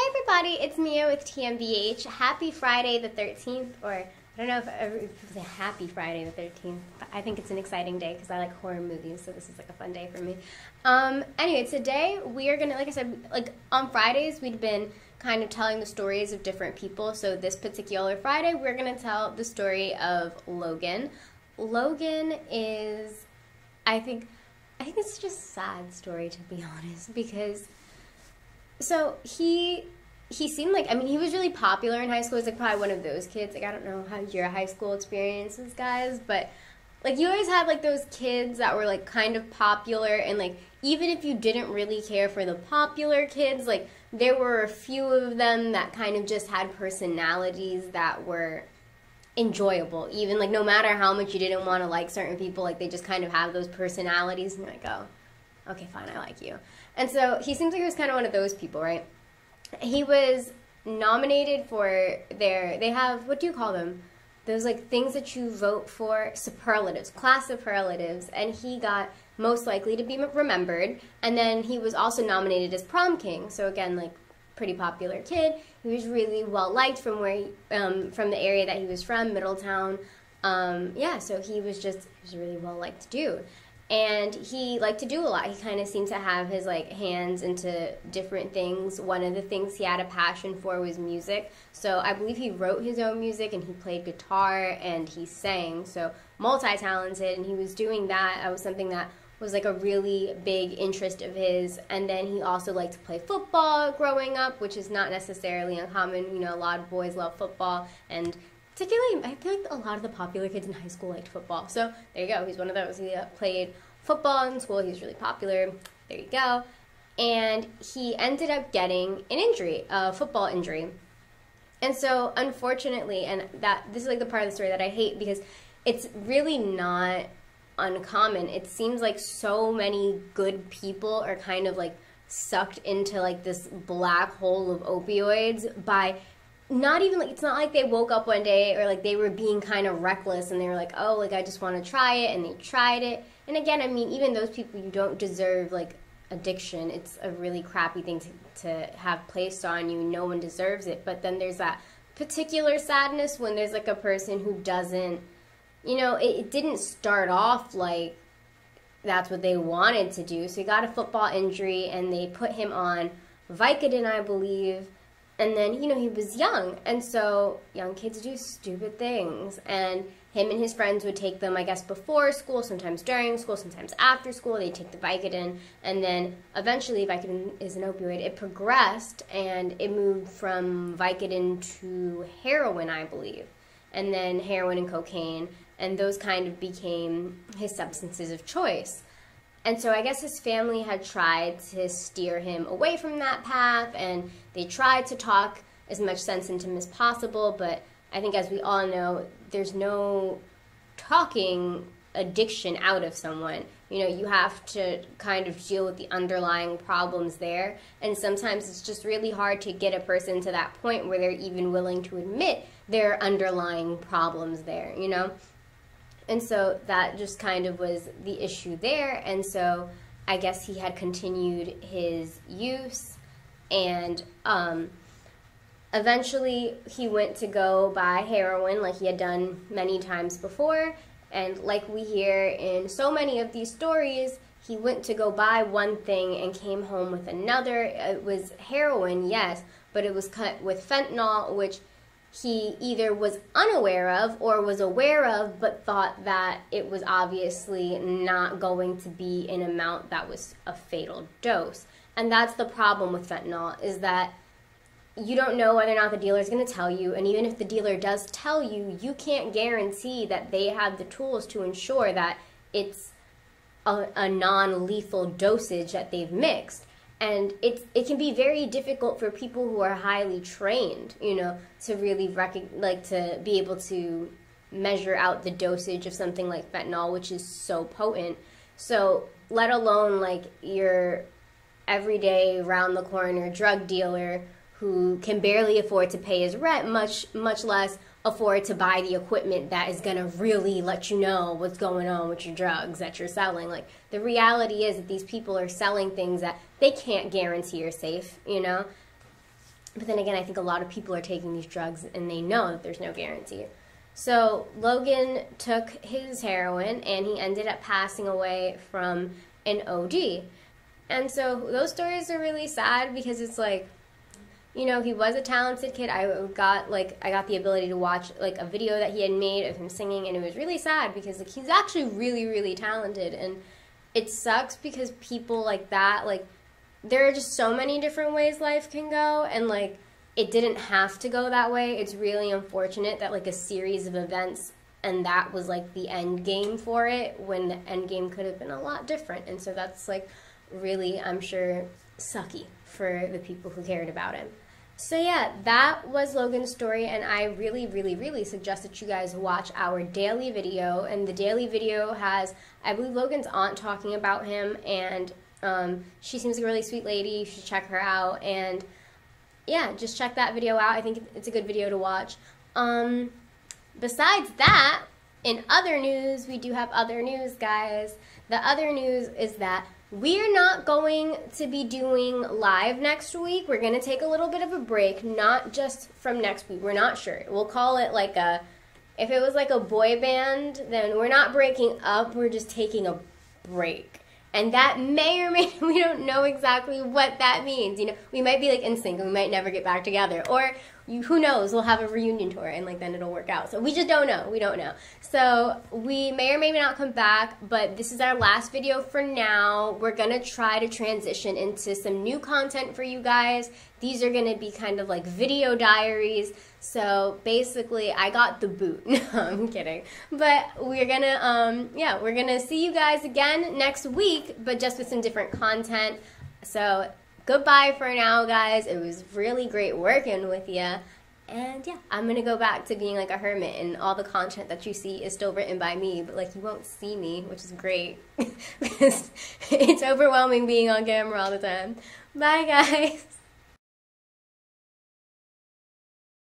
everybody, it's Mia with TMBH. Happy Friday the 13th, or I don't know if it's a happy Friday the 13th, but I think it's an exciting day because I like horror movies, so this is like a fun day for me. Anyway, today we are going to, like I said, like on Fridays we'd been kind of telling the stories of different people, so this particular Friday we're going to tell the story of Logan. Logan is, I think it's just a sad story, to be honest, because so he seemed like, I mean, he was really popular in high school. He's like probably one of those kids. Like, I don't know how your high school experiences, guys, but like you always had like those kids that were like kind of popular, and like even if you didn't really care for the popular kids, like there were a few of them that kind of just had personalities that were enjoyable. Even like no matter how much you didn't want to like certain people, like they just kind of have those personalities, and you're like, oh, okay, fine, I like you. And so he seems like he was kind of one of those people, right? He was nominated for they have, what do you call them? Those like things that you vote for, superlatives, class superlatives, and he got most likely to be remembered. And then he was also nominated as prom king. So again, like pretty popular kid. He was really well liked from where from the area that he was from, Middletown. Yeah, so he was really well liked dude. And he liked to do a lot. He kind of seemed to have his like hands into different things. One of the things he had a passion for was music. So I believe he wrote his own music, and he played guitar and he sang. So multi-talented, and he was doing that. That was something that was like a really big interest of his. And then he also liked to play football growing up, which is not necessarily uncommon. You know, a lot of boys love football, and particularly, I feel like a lot of the popular kids in high school liked football. So there you go. He's one of those. He played football in school. He was really popular. There you go. And he ended up getting an injury, a football injury. And so, unfortunately, and this is like the part of the story that I hate, because it's really not uncommon. It seems like so many good people are kind of like sucked into like this black hole of opioids by not even like, it's not like they woke up one day or like they were being kind of reckless and they were like, oh, like I just want to try it, and they tried it. And again, I mean, even those people, you don't deserve like addiction. It's a really crappy thing to have placed on you. No one deserves it. But then there's that particular sadness when there's like a person who doesn't, you know, it didn't start off like that's what they wanted to do. So he got a football injury and they put him on Vicodin, I believe. And then, you know, he was young, and so young kids do stupid things, and him and his friends would take them, I guess, before school, sometimes during school, sometimes after school. They'd take the Vicodin, and then eventually Vicodin is an opioid. It progressed, and it moved from Vicodin to heroin, I believe, and then heroin and cocaine, and those kind of became his substances of choice. And so I guess his family had tried to steer him away from that path, and they tried to talk as much sense into him as possible, but I think, as we all know, there's no talking addiction out of someone. You know, you have to kind of deal with the underlying problems there, and sometimes it's just really hard to get a person to that point where they're even willing to admit their underlying problems there, you know? And so that just kind of was the issue there. And so I guess he had continued his use, and eventually he went to go buy heroin like he had done many times before. And like we hear in so many of these stories, he went to go buy one thing and came home with another. It was heroin, yes, but it was cut with fentanyl, which he either was unaware of or was aware of, but thought that it was obviously not going to be an amount that was a fatal dose. And that's the problem with fentanyl, is that you don't know whether or not the dealer is going to tell you, and even if the dealer does tell you, you can't guarantee that they have the tools to ensure that it's a non-lethal dosage that they've mixed. And it can be very difficult for people who are highly trained, you know, to really to be able to measure out the dosage of something like fentanyl, which is so potent. So let alone like your everyday round the corner drug dealer who can barely afford to pay his rent, much less afford to buy the equipment that is going to really let you know what's going on with your drugs that you're selling. Like, the reality is that these people are selling things that they can't guarantee are safe, you know? But then again, I think a lot of people are taking these drugs and they know that there's no guarantee. So Logan took his heroin and he ended up passing away from an OD. And so those stories are really sad because it's like, you know, he was a talented kid. I got the ability to watch like a video that he had made of him singing, and it was really sad because like he's actually really, really talented. And it sucks because people like that, like, there are just so many different ways life can go, and like it didn't have to go that way. It's really unfortunate that like a series of events and that was like the end game for it, when the end game could have been a lot different. And so that's like really, I'm sure, sucky for the people who cared about him. So yeah, that was Logan's story, and I really, really, really suggest that you guys watch our daily video. And the daily video has, I believe, Logan's aunt talking about him, and she seems like a really sweet lady. You should check her out, and yeah, just check that video out. I think it's a good video to watch. Besides that, in other news, we do have other news, guys. The other news is that we're not going to be doing live next week. We're going to take a little bit of a break, not just from next week. We're not sure. We'll call it like a, if it was like a boy band, then we're not breaking up. We're just taking a break. And that may or may, we don't know exactly what that means. You know, we might be like NSYNC and we might never get back together. Or who knows, we'll have a reunion tour and like then it'll work out. So we just don't know. We don't know. So we may or may not come back, but this is our last video for now. We're going to try to transition into some new content for you guys. These are going to be kind of like video diaries. So basically, I got the boot. No, I'm kidding. But we're going to, yeah, we're going to see you guys again next week, but just with some different content. So goodbye for now, guys. It was really great working with you. And yeah, I'm going to go back to being like a hermit, and all the content that you see is still written by me, but like you won't see me, which is great. Because it's overwhelming being on camera all the time. Bye, guys.